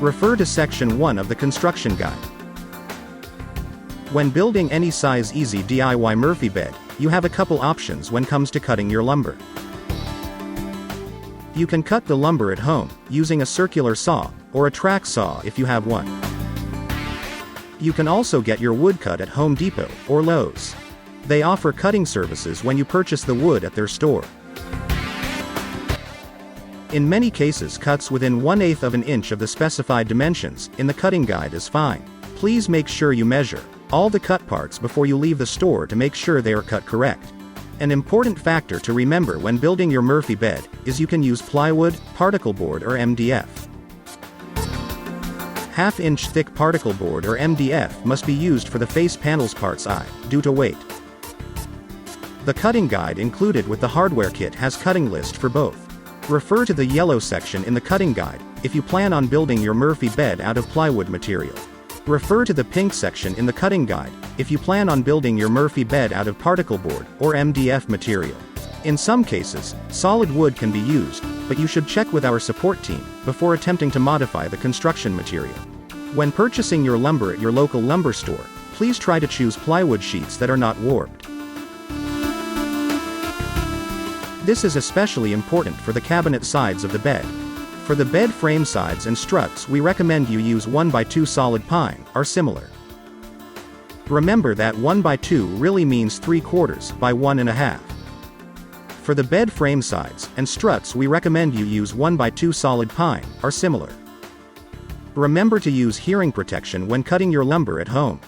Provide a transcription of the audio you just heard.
Refer to Section 1 of the construction guide. When building any size easy DIY Murphy bed, you have a couple options when it comes to cutting your lumber. You can cut the lumber at home, using a circular saw, or a track saw if you have one. You can also get your wood cut at Home Depot, or Lowe's. They offer cutting services when you purchase the wood at their store. In many cases, cuts within 1/8 of an inch of the specified dimensions in the cutting guide is fine. Please make sure you measure all the cut parts before you leave the store to make sure they are cut correct. An important factor to remember when building your Murphy bed is you can use plywood, particle board, or MDF. 1/2 inch thick particle board or MDF must be used for the face panels parts I, due to weight. The cutting guide included with the hardware kit has cutting list for both. Refer to the yellow section in the cutting guide if you plan on building your Murphy bed out of plywood material. Refer to the pink section in the cutting guide if you plan on building your Murphy bed out of particle board or MDF material. In some cases, solid wood can be used, but you should check with our support team before attempting to modify the construction material. When purchasing your lumber at your local lumber store, please try to choose plywood sheets that are not warped. This is especially important for the cabinet sides of the bed. For the bed frame sides and struts, we recommend you use 1x2 solid pine, or similar. Remember that 1x2 really means 3/4 by 1.5. For the bed frame sides and struts, we recommend you use 1x2 solid pine, or similar. Remember to use hearing protection when cutting your lumber at home.